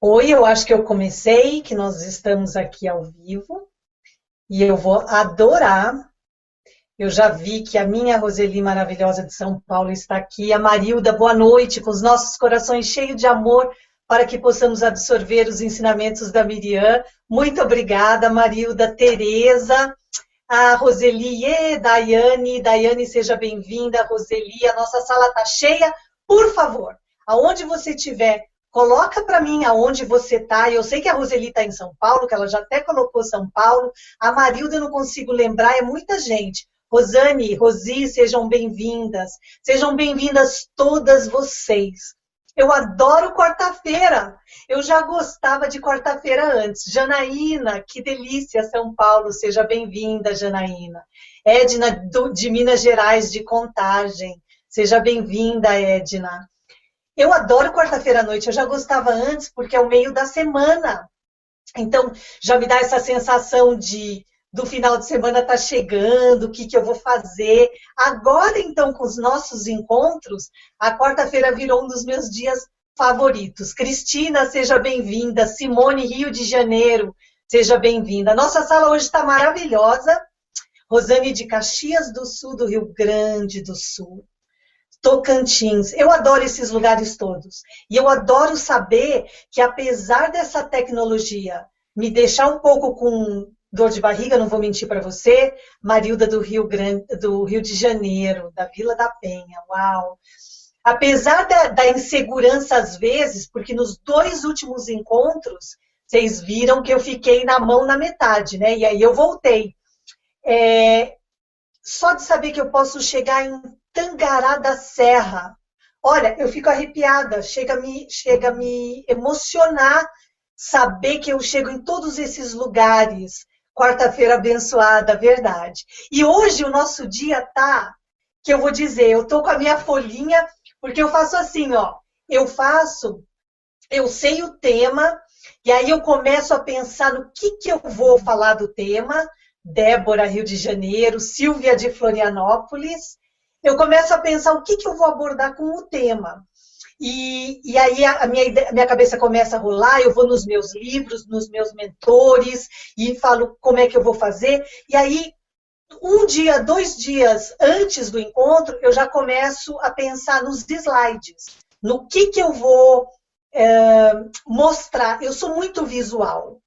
Oi, eu acho que eu comecei, que nós estamos aqui ao vivo e eu vou adorar. Eu já vi que a minha Roseli maravilhosa de São Paulo está aqui. A Marilda, boa noite, com os nossos corações cheios de amor para que possamos absorver os ensinamentos da Miriam. Muito obrigada, Marilda, Tereza, a Roseli, Daiane, seja bem-vinda, Roseli. A nossa sala está cheia. Por favor, aonde você estiver, coloca para mim aonde você está. Eu sei que a Roseli está em São Paulo, que ela já até colocou São Paulo. A Marilda eu não consigo lembrar, é muita gente. Rosane, Rosi, sejam bem-vindas. Sejam bem-vindas todas vocês. Eu adoro quarta-feira. Eu já gostava de quarta-feira antes. Janaína, que delícia, São Paulo. Seja bem-vinda, Janaína. Edna, de Minas Gerais, de Contagem. Seja bem-vinda, Edna. Eu adoro quarta-feira à noite. Eu já gostava antes, porque é o meio da semana. Então, já me dá essa sensação de do final de semana tá chegando, o que que eu vou fazer. Agora, então, com os nossos encontros, a quarta-feira virou um dos meus dias favoritos. Cristina, seja bem-vinda. Simone, Rio de Janeiro, seja bem-vinda. Nossa sala hoje está maravilhosa. Rosane de Caxias do Sul, do Rio Grande do Sul. Tocantins. Eu adoro esses lugares todos. E eu adoro saber que, apesar dessa tecnologia me deixar um pouco com dor de barriga, não vou mentir para você, Marilda do Rio de Janeiro, da Vila da Penha, uau! Apesar da insegurança às vezes, porque nos dois últimos encontros, vocês viram que eu fiquei na mão na metade, né? E aí eu voltei. Só de saber que eu posso chegar em Tangará da Serra. Olha, eu fico arrepiada, chega a me emocionar saber que eu chego em todos esses lugares. Quarta-feira abençoada, verdade. E hoje o nosso dia tá, que eu vou dizer, eu tô com a minha folhinha, porque eu faço assim, ó, eu sei o tema, e aí eu começo a pensar no que eu vou falar do tema. Débora, Rio de Janeiro, Silvia de Florianópolis, eu começo a pensar o que eu vou abordar com o tema. E aí a minha cabeça começa a rolar, eu vou nos meus livros, nos meus mentores, e falo como é que eu vou fazer. E aí, um dia, 2 dias antes do encontro, eu já começo a pensar nos slides, no que eu vou mostrar. Eu sou muito visual.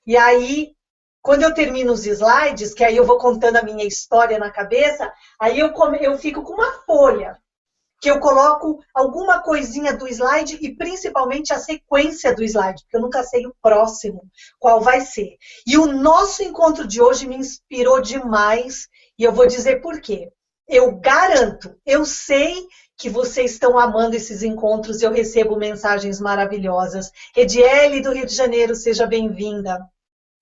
E aí, quando eu termino os slides, que aí eu vou contando a minha história na cabeça, aí eu fico com uma folha, que eu coloco alguma coisinha do slide e principalmente a sequência do slide, porque eu nunca sei o próximo, qual vai ser. E o nosso encontro de hoje me inspirou demais, e eu vou dizer por quê. Eu garanto, eu sei que vocês estão amando esses encontros, eu recebo mensagens maravilhosas. Ediele do Rio de Janeiro, seja bem-vinda.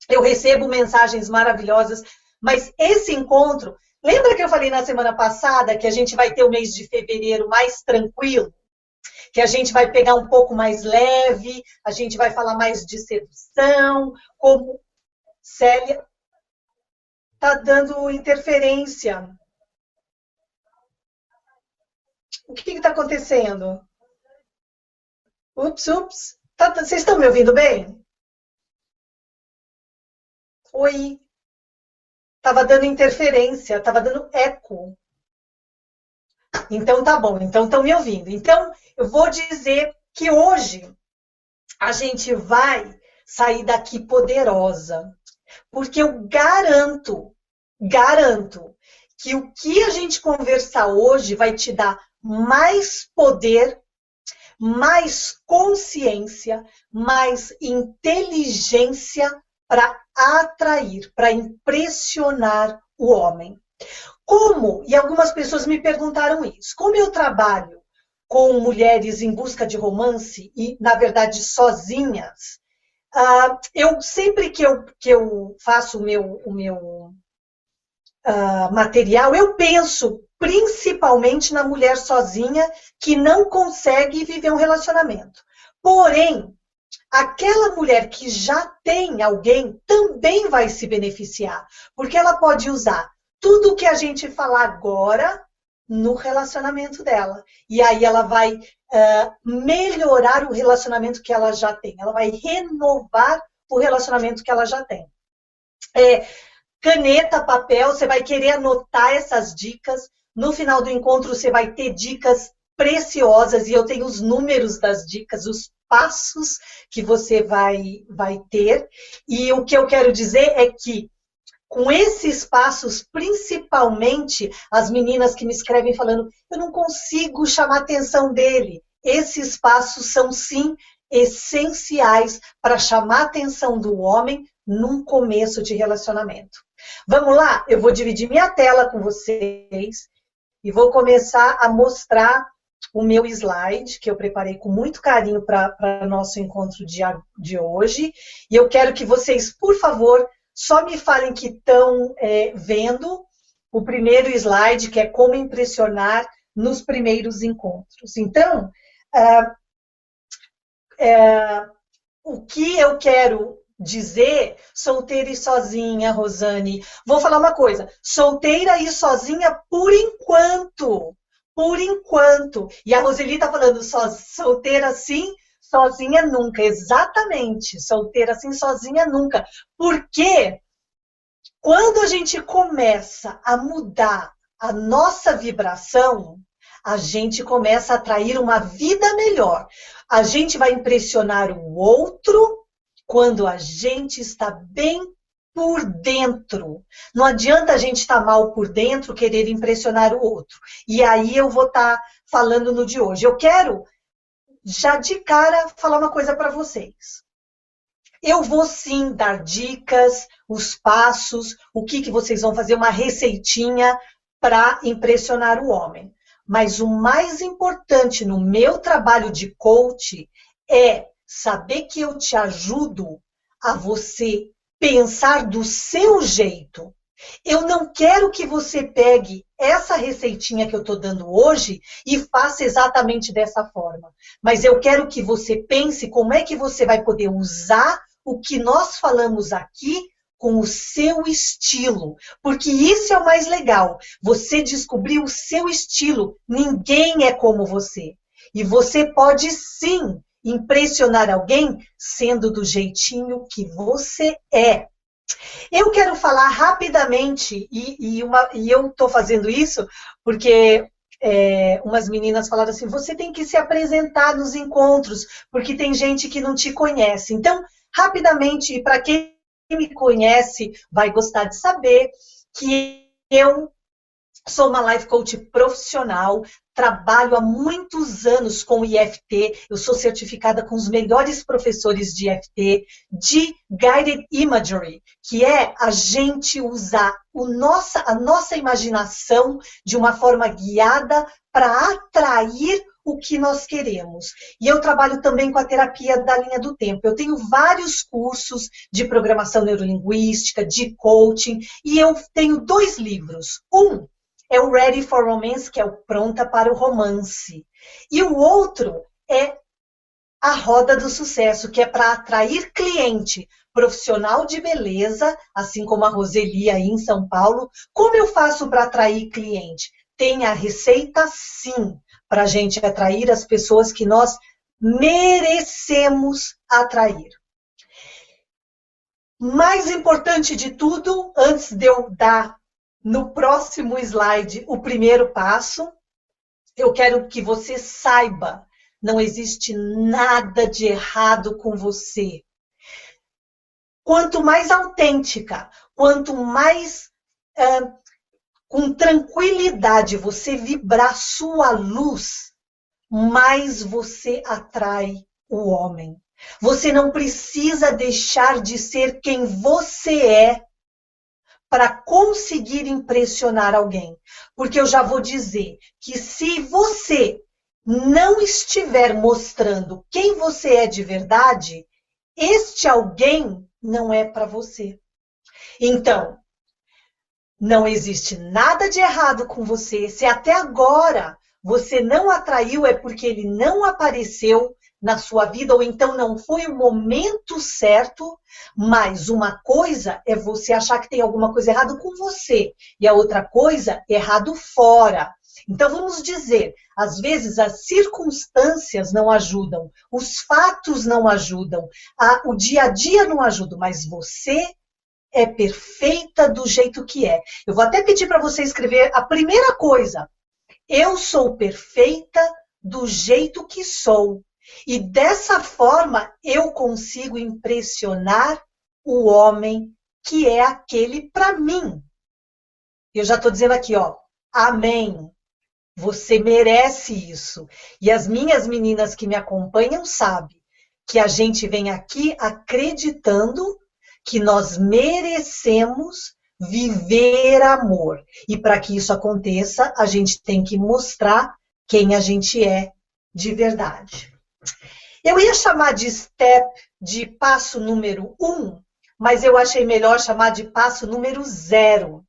Eu recebo mensagens maravilhosas, mas esse encontro, lembra que eu falei na semana passada que a gente vai ter o mês de fevereiro mais tranquilo? Que a gente vai pegar um pouco mais leve, a gente vai falar mais de sedução, como Célia tá dando interferência. O que está acontecendo? Ups. Vocês estão me ouvindo bem? Oi. Tava dando interferência, tava dando eco. Então tá bom, então estão me ouvindo. Então eu vou dizer que hoje a gente vai sair daqui poderosa, porque eu garanto que o que a gente conversar hoje vai te dar mais poder, mais consciência, mais inteligência para atrair, para impressionar o homem. Como, e algumas pessoas me perguntaram isso, como eu trabalho com mulheres em busca de romance e, na verdade, sozinhas, eu sempre que eu faço o meu material, eu penso principalmente na mulher sozinha que não consegue viver um relacionamento. Porém, aquela mulher que já tem alguém também vai se beneficiar, porque ela pode usar tudo o que a gente falar agora no relacionamento dela. E aí ela vai melhorar o relacionamento que ela já tem. Ela vai renovar o relacionamento que ela já tem. Caneta, papel, você vai querer anotar essas dicas. No final do encontro, você vai ter dicas preciosas, e eu tenho os números das dicas, os passos que você vai ter. E o que eu quero dizer é que, com esses passos, principalmente as meninas que me escrevem falando, eu não consigo chamar a atenção dele. Esses passos são, sim, essenciais para chamar a atenção do homem num começo de relacionamento. Vamos lá? Eu vou dividir minha tela com vocês e vou começar a mostrar o meu slide, que eu preparei com muito carinho para nosso encontro de hoje. E eu quero que vocês, por favor, só me falem que estão vendo o primeiro slide, que é como impressionar nos primeiros encontros. Então, o que eu quero dizer, solteira e sozinha, Rosane, vou falar uma coisa, solteira e sozinha por enquanto, e a Roseli está falando solteira sim, sozinha nunca, exatamente, solteira sim, sozinha nunca, porque quando a gente começa a mudar a nossa vibração, a gente começa a atrair uma vida melhor, a gente vai impressionar o outro quando a gente está bem por dentro. Não adianta a gente estar mal por dentro, querer impressionar o outro. E aí eu vou estar falando no de hoje. Eu quero, já de cara, falar uma coisa para vocês. Eu vou sim dar dicas, os passos, o que vocês vão fazer, uma receitinha para impressionar o homem. Mas o mais importante no meu trabalho de coach é saber que eu te ajudo a você pensar do seu jeito. Eu não quero que você pegue essa receitinha que eu estou dando hoje e faça exatamente dessa forma. Mas eu quero que você pense como é que você vai poder usar o que nós falamos aqui com o seu estilo. Porque isso é o mais legal. Você descobrir o seu estilo. Ninguém é como você. E você pode sim impressionar alguém sendo do jeitinho que você é. Eu quero falar rapidamente, e eu estou fazendo isso porque umas meninas falaram assim, você tem que se apresentar nos encontros, porque tem gente que não te conhece. Então, rapidamente, e para quem me conhece vai gostar de saber que eu sou uma life coach profissional, trabalho há muitos anos com IFT, eu sou certificada com os melhores professores de IFT, de Guided Imagery, que é a gente usar a nossa imaginação de uma forma guiada para atrair o que nós queremos. E eu trabalho também com a terapia da linha do tempo. Eu tenho vários cursos de programação neurolinguística, de coaching, e eu tenho 2 livros. Um é o Ready for Romance, que é o Pronta para o Romance. E o outro é a Roda do Sucesso, que é para atrair cliente profissional de beleza, assim como a Roseli aí em São Paulo. Como eu faço para atrair cliente? Tem a receita, sim, para a gente atrair as pessoas que nós merecemos atrair. Mais importante de tudo, antes de eu dar no próximo slide o primeiro passo, eu quero que você saiba, não existe nada de errado com você. Quanto mais autêntica, quanto mais com tranquilidade você vibrar sua luz, mais você atrai o homem. Você não precisa deixar de ser quem você é para conseguir impressionar alguém. Porque eu já vou dizer que se você não estiver mostrando quem você é de verdade, este alguém não é para você. Então, não existe nada de errado com você. Se até agora você não atraiu, é porque ele não apareceu na sua vida, ou então não foi o momento certo, mas uma coisa é você achar que tem alguma coisa errada com você, e a outra coisa, errado fora. Então, vamos dizer, às vezes as circunstâncias não ajudam, os fatos não ajudam, o dia a dia não ajuda, mas você é perfeita do jeito que é. Eu vou até pedir para você escrever a primeira coisa. Eu sou perfeita do jeito que sou. E dessa forma eu consigo impressionar o homem que é aquele para mim. Eu já estou dizendo aqui, ó, amém. Você merece isso. E as minhas meninas que me acompanham sabem que a gente vem aqui acreditando que nós merecemos viver amor. E para que isso aconteça, a gente tem que mostrar quem a gente é de verdade. Eu ia chamar de step, de passo número 1, mas eu achei melhor chamar de passo número 0.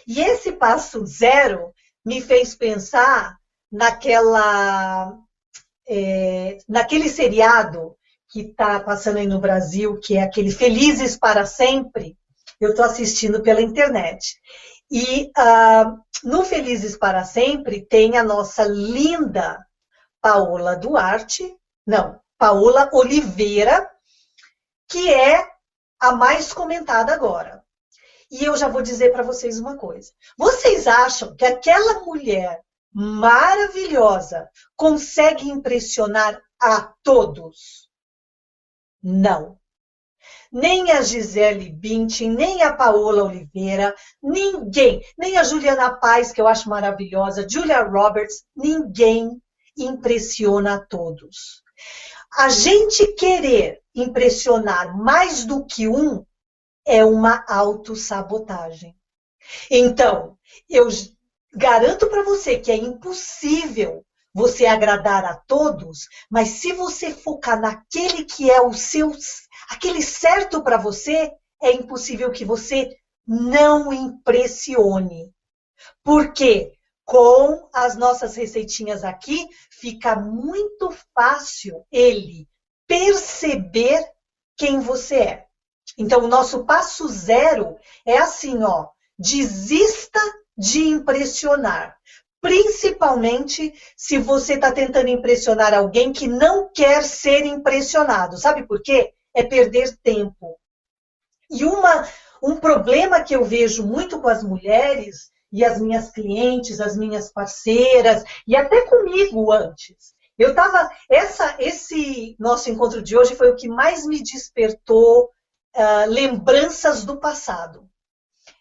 E esse passo 0 me fez pensar naquele seriado que está passando aí no Brasil, que é aquele Felizes para Sempre. Eu estou assistindo pela internet. E no Felizes para Sempre tem a nossa linda Paola Oliveira, que é a mais comentada agora. E eu já vou dizer para vocês uma coisa. Vocês acham que aquela mulher maravilhosa consegue impressionar a todos? Não. Nem a Gisele Bündchen, nem a Paola Oliveira, ninguém, nem a Juliana Paz, que eu acho maravilhosa, Julia Roberts, ninguém impressiona a todos. A gente querer impressionar mais do que um é uma autossabotagem. Então, eu garanto para você que é impossível você agradar a todos, mas se você focar naquele que é aquele certo para você, é impossível que você não impressione. Porque com as nossas receitinhas aqui, fica muito fácil ele perceber quem você é. Então, o nosso passo 0 é assim, ó, desista de impressionar. Principalmente se você está tentando impressionar alguém que não quer ser impressionado. Sabe por quê? É perder tempo. E um problema que eu vejo muito com as mulheres e as minhas clientes, as minhas parceiras, e até comigo antes. Esse nosso encontro de hoje foi o que mais me despertou lembranças do passado.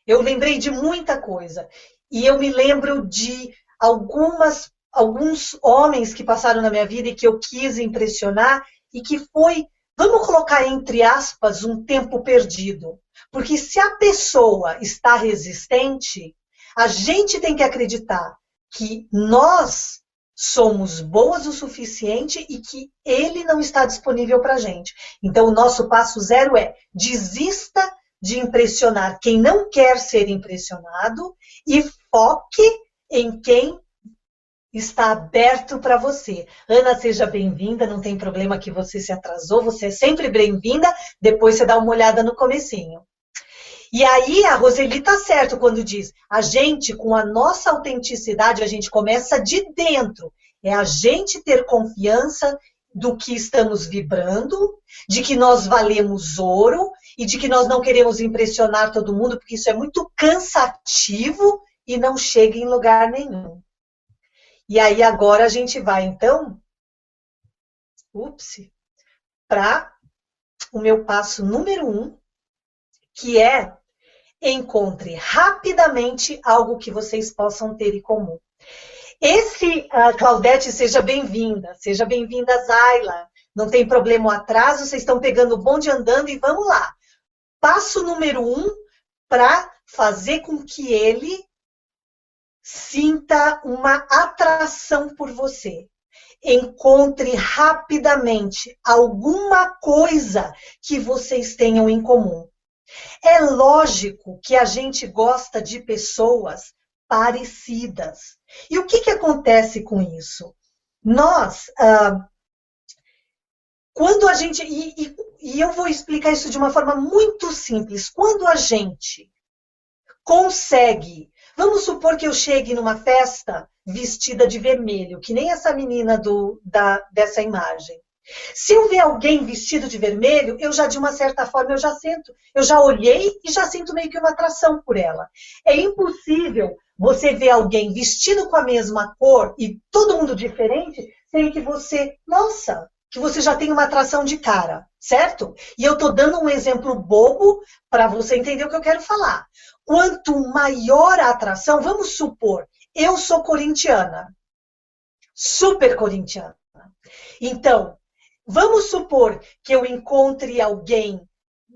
Eu lembrei de muita coisa. E eu me lembro de alguns homens que passaram na minha vida e que eu quis impressionar e que foi, vamos colocar entre aspas, um tempo perdido. Porque se a pessoa está resistente, a gente tem que acreditar que nós somos boas o suficiente e que ele não está disponível para a gente. Então, o nosso passo 0 é desista de impressionar quem não quer ser impressionado e foque em quem está aberto para você. Ana, seja bem-vinda, não tem problema que você se atrasou, você é sempre bem-vinda, depois você dá uma olhada no comecinho. E aí a Roseli está certo quando diz, a gente, com a nossa autenticidade, a gente começa de dentro. É a gente ter confiança do que estamos vibrando, de que nós valemos ouro e de que nós não queremos impressionar todo mundo, porque isso é muito cansativo e não chega em lugar nenhum. E aí agora a gente vai, então, para o meu passo número 1, que é encontre rapidamente algo que vocês possam ter em comum. Claudete, seja bem-vinda, Zayla. Não tem problema o atraso, vocês estão pegando o bonde andando e vamos lá. Passo número 1 para fazer com que ele sinta uma atração por você. Encontre rapidamente alguma coisa que vocês tenham em comum. É lógico que a gente gosta de pessoas parecidas. E o que acontece com isso? Nós, quando a gente... E eu vou explicar isso de uma forma muito simples. Quando a gente consegue Vamos supor que eu chegue numa festa vestida de vermelho, que nem essa menina dessa imagem. Se eu ver alguém vestido de vermelho, eu já, de uma certa forma, eu já olhei e já sinto meio que uma atração por ela. É impossível você ver alguém vestido com a mesma cor e todo mundo diferente, sem que nossa, que você já tem uma atração de cara, certo? E eu tô dando um exemplo bobo para você entender o que eu quero falar. Quanto maior a atração, vamos supor, eu sou corintiana, super corintiana. Então, vamos supor que eu encontre alguém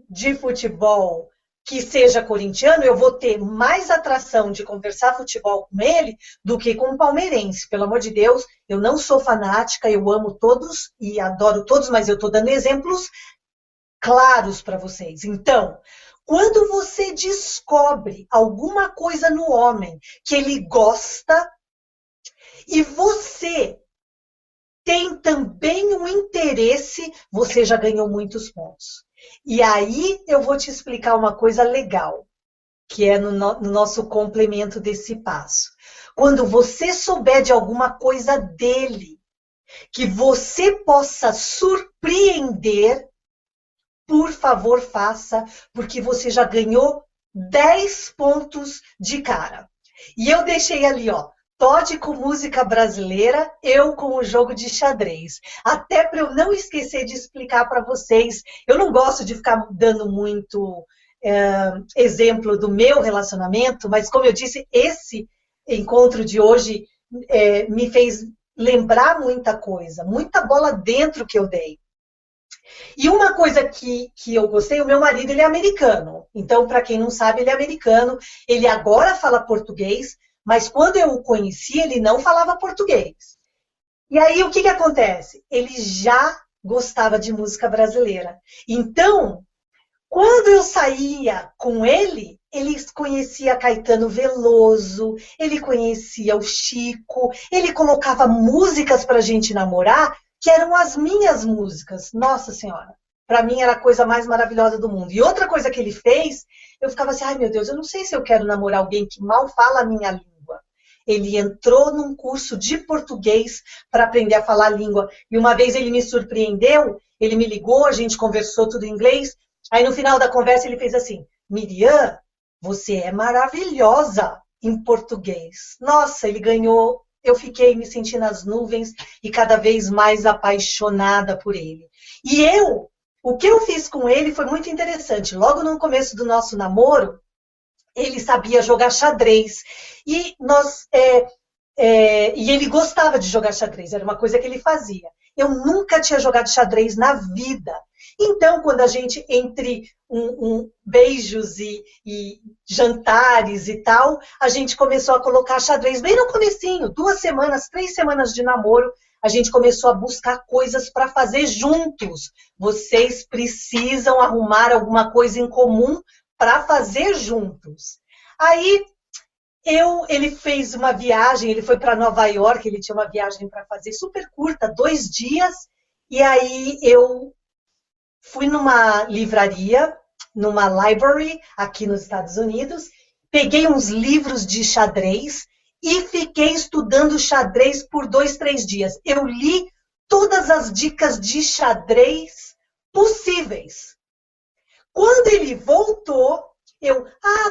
de futebol que seja corintiano, eu vou ter mais atração de conversar futebol com ele do que com um palmeirense. Pelo amor de Deus, eu não sou fanática, eu amo todos e adoro todos, mas eu estou dando exemplos claros para vocês. Então, quando você descobre alguma coisa no homem que ele gosta e você tem também um interesse, você já ganhou muitos pontos. E aí eu vou te explicar uma coisa legal, que é no nosso complemento desse passo. Quando você souber de alguma coisa dele, que você possa surpreender, por favor, faça, porque você já ganhou 10 pontos de cara. E eu deixei ali, ó, Todd com música brasileira, eu com o jogo de xadrez. Até para eu não esquecer de explicar para vocês. Eu não gosto de ficar dando muito exemplo do meu relacionamento, mas como eu disse, esse encontro de hoje me fez lembrar muita coisa, muita bola dentro que eu dei. E uma coisa que eu gostei, o meu marido ele é americano. Então, para quem não sabe, ele é americano. Ele agora fala português, mas quando eu o conheci, ele não falava português. E aí, o que acontece? Ele já gostava de música brasileira. Então, quando eu saía com ele, ele conhecia Caetano Veloso, ele conhecia o Chico, ele colocava músicas para a gente namorar, que eram as minhas músicas. Nossa Senhora, para mim era a coisa mais maravilhosa do mundo. E outra coisa que ele fez, eu ficava assim, ai meu Deus, eu não sei se eu quero namorar alguém que mal fala a minha língua. Ele entrou num curso de português para aprender a falar a língua. E uma vez ele me surpreendeu, ele me ligou, a gente conversou tudo em inglês. Aí no final da conversa ele fez assim, Miriam, você é maravilhosa em português. Nossa, ele ganhou, eu fiquei me sentindo nas nuvens e cada vez mais apaixonada por ele. E o que eu fiz com ele foi muito interessante. Logo no começo do nosso namoro, ele sabia jogar xadrez. E ele gostava de jogar xadrez, era uma coisa que ele fazia. Eu nunca tinha jogado xadrez na vida. Então, quando a gente, entre beijos e jantares e tal, a gente começou a colocar xadrez bem no comecinho, 2 semanas, 3 semanas de namoro, a gente começou a buscar coisas para fazer juntos. Vocês precisam arrumar alguma coisa em comum para fazer juntos. Aí, ele fez uma viagem, ele foi para Nova York, ele tinha uma viagem para fazer super curta, 2 dias, e aí eu fui numa livraria, numa library, aqui nos Estados Unidos, peguei uns livros de xadrez e fiquei estudando xadrez por 2, 3 dias. Eu li todas as dicas de xadrez possíveis. Quando ele voltou,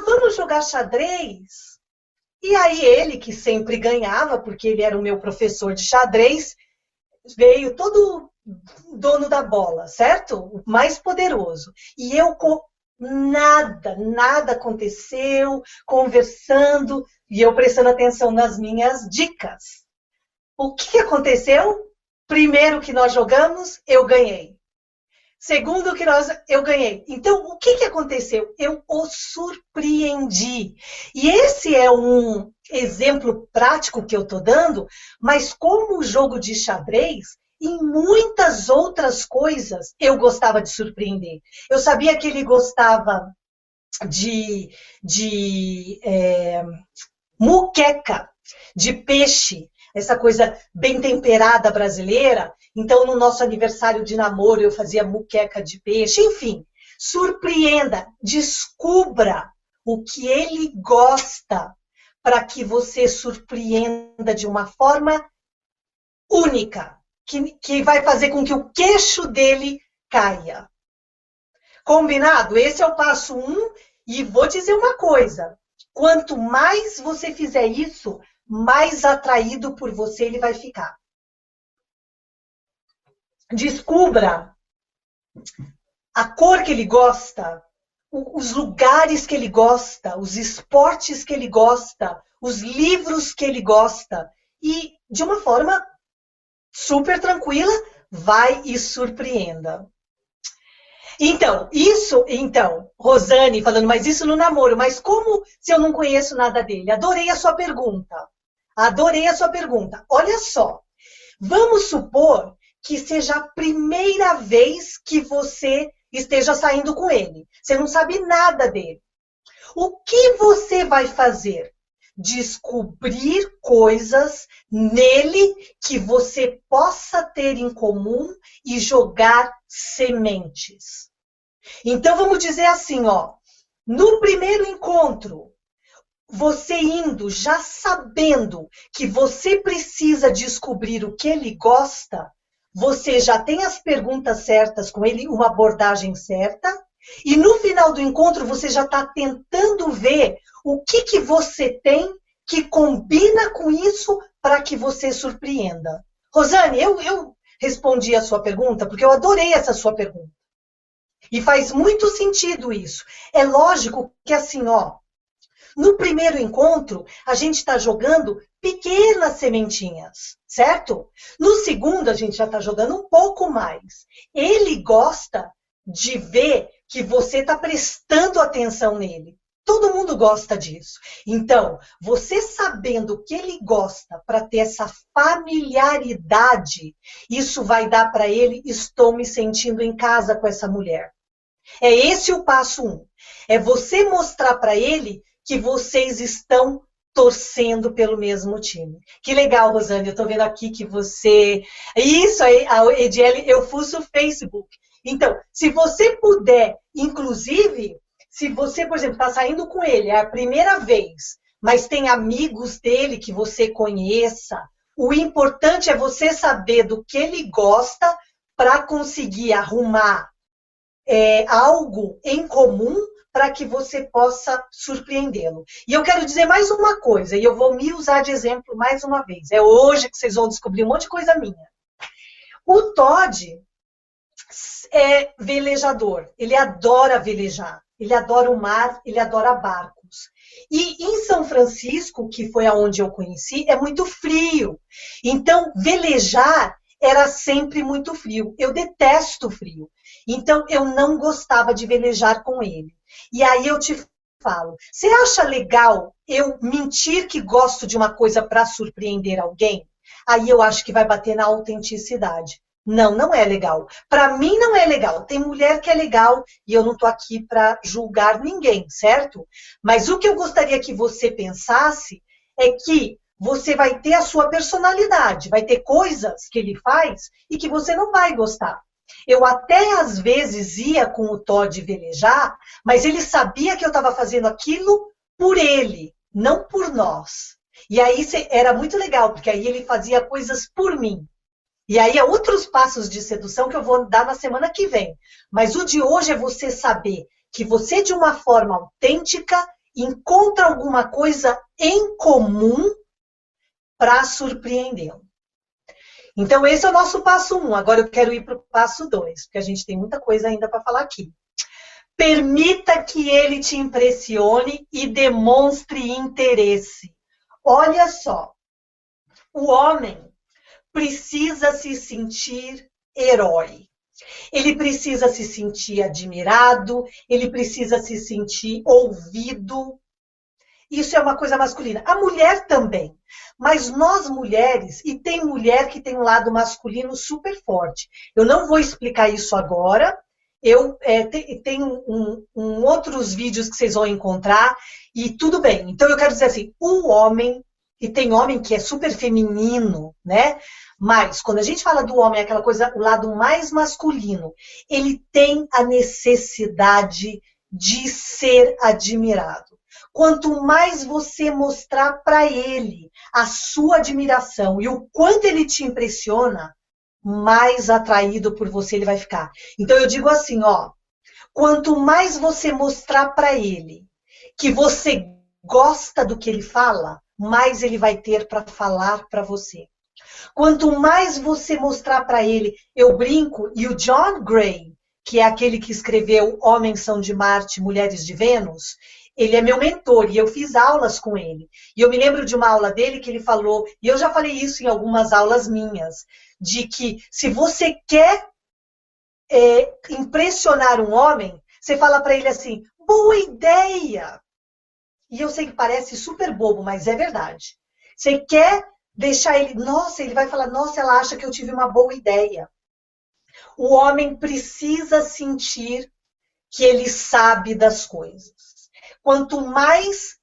vamos jogar xadrez? E aí ele, que sempre ganhava, porque ele era o meu professor de xadrez, veio todo dono da bola, certo? O mais poderoso. E eu nada aconteceu, conversando, e eu prestando atenção nas minhas dicas. O que aconteceu? Primeiro que nós jogamos, eu ganhei. Segundo que eu ganhei. Então, o que aconteceu? Eu o surpreendi. E esse é um exemplo prático que eu estou dando, mas como o jogo de xadrez, em muitas outras coisas, eu gostava de surpreender. Eu sabia que ele gostava de muqueca, de peixe, essa coisa bem temperada brasileira. Então, no nosso aniversário de namoro, eu fazia muqueca de peixe. Enfim, surpreenda, descubra o que ele gosta, para que você surpreenda de uma forma única, que vai fazer com que o queixo dele caia. Combinado? Esse é o passo 1. E vou dizer uma coisa. Quanto mais você fizer isso, mais atraído por você ele vai ficar. Descubra a cor que ele gosta, os lugares que ele gosta, os esportes que ele gosta, os livros que ele gosta. E, de uma forma super tranquila, vai e surpreenda. Então, Rosane falando, mas isso no namoro, mas como se eu não conheço nada dele? Adorei a sua pergunta. Adorei a sua pergunta. Olha só, vamos supor que seja a primeira vez que você esteja saindo com ele. Você não sabe nada dele. O que você vai fazer? Descobrir coisas nele que você possa ter em comum e jogar sementes. Então, vamos dizer assim, ó, no primeiro encontro, você indo já sabendo que você precisa descobrir o que ele gosta, você já tem as perguntas certas com ele, uma abordagem certa, e no final do encontro você já está tentando ver o que você tem que combina com isso para que você surpreenda. Rosane, eu respondi a sua pergunta porque eu adorei essa sua pergunta. E faz muito sentido isso. É lógico que assim, ó, no primeiro encontro, a gente está jogando pequenas sementinhas, certo? No segundo, a gente já está jogando um pouco mais. Ele gosta de ver que você está prestando atenção nele. Todo mundo gosta disso. Então, você sabendo o que ele gosta para ter essa familiaridade, isso vai dar para ele, estou me sentindo em casa com essa mulher. É esse o passo 1. É você mostrar para ele que vocês estão torcendo pelo mesmo time. Que legal, Rosane, eu estou vendo aqui que você... Isso aí, a Ediele, eu fuço o Facebook. Então, se você puder, inclusive, se você, por exemplo, está saindo com ele, é a primeira vez, mas tem amigos dele que você conheça, o importante é você saber do que ele gosta para conseguir arrumar algo em comum para que você possa surpreendê-lo. E eu quero dizer mais uma coisa, e eu vou me usar de exemplo mais uma vez. É hoje que vocês vão descobrir um monte de coisa minha. O Todd é velejador, ele adora velejar, ele adora o mar, ele adora barcos. E em São Francisco, que foi aonde eu conheci, é muito frio. Então, velejar era sempre muito frio. Eu detesto frio. Então, eu não gostava de velejar com ele. E aí eu te falo, você acha legal eu mentir que gosto de uma coisa para surpreender alguém? Aí eu acho que vai bater na autenticidade. Não, não é legal. Para mim não é legal. Tem mulher que é legal e eu não estou aqui para julgar ninguém, certo? Mas o que eu gostaria que você pensasse é que você vai ter a sua personalidade, vai ter coisas que ele faz e que você não vai gostar. Eu até às vezes ia com o Todd velejar, mas ele sabia que eu estava fazendo aquilo por ele, não por nós. E aí era muito legal, porque aí ele fazia coisas por mim. E aí há outros passos de sedução que eu vou dar na semana que vem. Mas o de hoje é você saber que você, de uma forma autêntica, encontra alguma coisa em comum para surpreendê-lo. Então, esse é o nosso passo 1. Agora eu quero ir para o passo 2, porque a gente tem muita coisa ainda para falar aqui. Permita que ele te impressione e demonstre interesse. Olha só, o homem precisa se sentir herói. Ele precisa se sentir admirado, ele precisa se sentir ouvido. Isso é uma coisa masculina. A mulher também. Mas nós mulheres, e tem mulher que tem um lado masculino super forte. Eu não vou explicar isso agora. Tenho outros vídeos que vocês vão encontrar. E tudo bem. Então eu quero dizer assim, o homem, e tem homem que é super feminino, né? Mas quando a gente fala do homem, aquela coisa, o lado mais masculino, ele tem a necessidade de ser admirado. Quanto mais você mostrar para ele a sua admiração e o quanto ele te impressiona, mais atraído por você ele vai ficar. Então eu digo assim, ó, quanto mais você mostrar para ele que você gosta do que ele fala, mais ele vai ter para falar para você. Quanto mais você mostrar para ele, eu brinco, e o John Gray, que é aquele que escreveu Homens são de Marte, Mulheres de Vênus, ele é meu mentor e eu fiz aulas com ele. E eu me lembro de uma aula dele que ele falou, e eu já falei isso em algumas aulas minhas, de que se você quer impressionar um homem, você fala para ele assim, boa ideia! E eu sei que parece super bobo, mas é verdade. Você quer deixar ele... Nossa, ele vai falar, nossa, ela acha que eu tive uma boa ideia. O homem precisa sentir que ele sabe das coisas. Quanto mais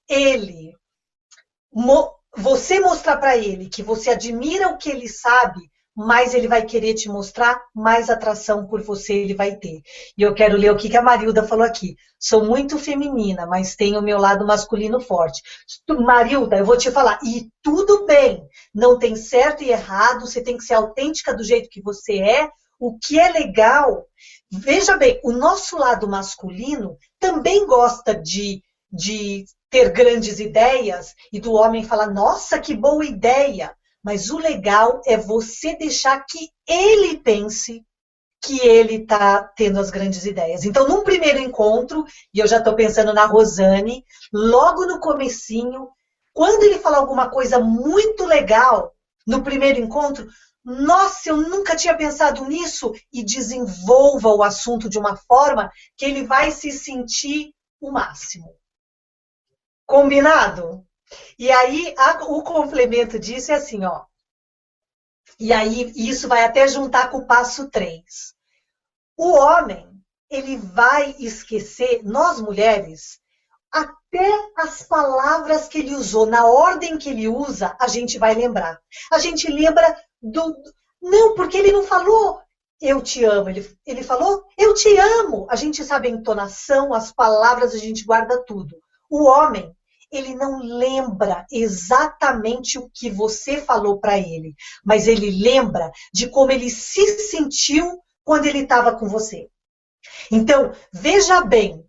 você mostrar para ele que você admira o que ele sabe, mais ele vai querer te mostrar, mais atração por você ele vai ter. E eu quero ler o que a Marilda falou aqui. Sou muito feminina, mas tenho o meu lado masculino forte. Marilda, eu vou te falar, e tudo bem, não tem certo e errado, você tem que ser autêntica do jeito que você é. O que é legal, veja bem, o nosso lado masculino também gosta de ter grandes ideias e do homem falar, nossa, que boa ideia. Mas o legal é você deixar que ele pense que ele está tendo as grandes ideias. Então, num primeiro encontro, e eu já estou pensando na Rosane, logo no comecinho, quando ele falar alguma coisa muito legal, no primeiro encontro, nossa, eu nunca tinha pensado nisso, e desenvolva o assunto de uma forma que ele vai se sentir o máximo. Combinado? E aí, o complemento disso é assim, ó. E aí, isso vai até juntar com o passo 3. O homem, ele vai esquecer, nós mulheres, até as palavras que ele usou, na ordem que ele usa, a gente vai lembrar. A gente lembra do... Não, porque ele não falou, eu te amo. Ele falou, eu te amo. A gente sabe a entonação, as palavras, a gente guarda tudo. O homem, ele não lembra exatamente o que você falou para ele, mas ele lembra de como ele se sentiu quando ele estava com você. Então, veja bem,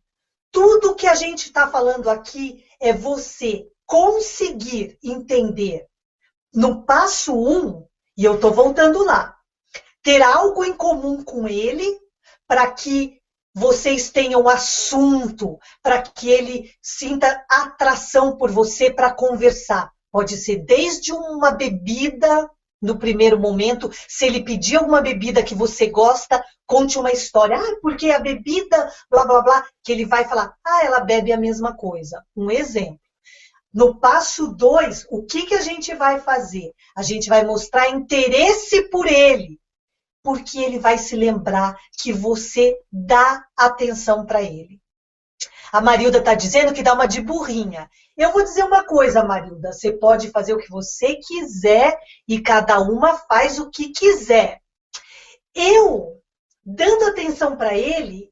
tudo que a gente está falando aqui é você conseguir entender no passo 1, e eu estou voltando lá, ter algo em comum com ele para que vocês tenham assunto, para que ele sinta atração por você para conversar. Pode ser desde uma bebida, no primeiro momento, se ele pedir alguma bebida que você gosta, conte uma história. Ah, porque a bebida, blá, blá, blá, que ele vai falar, ah, ela bebe a mesma coisa. Um exemplo. No passo 2, o que a gente vai fazer? A gente vai mostrar interesse por ele, porque ele vai se lembrar que você dá atenção para ele. A Marilda está dizendo que dá uma de burrinha. Eu vou dizer uma coisa, Marilda, você pode fazer o que você quiser e cada uma faz o que quiser. Eu, dando atenção para ele,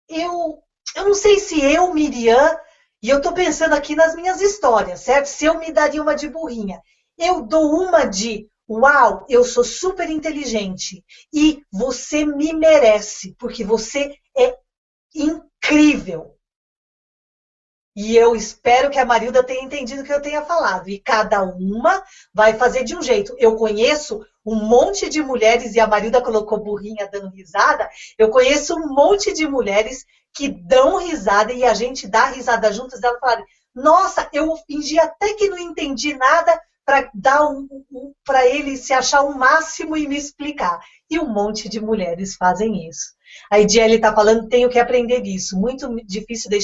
eu não sei se eu, Miriam, e eu estou pensando aqui nas minhas histórias, certo? Se eu me daria uma de burrinha. Eu dou uma de... Uau, eu sou super inteligente e você me merece, porque você é incrível. E eu espero que a Marilda tenha entendido o que eu tenha falado. E cada uma vai fazer de um jeito. Eu conheço um monte de mulheres, e a Marilda colocou burrinha dando risada, eu conheço um monte de mulheres que dão risada e a gente dá risada juntas. Elas falaram, nossa, eu fingi até que não entendi nada, para dar para ele se achar o máximo e me explicar. E um monte de mulheres fazem isso. A Ediele está falando, tenho que aprender isso. Muito difícil deixar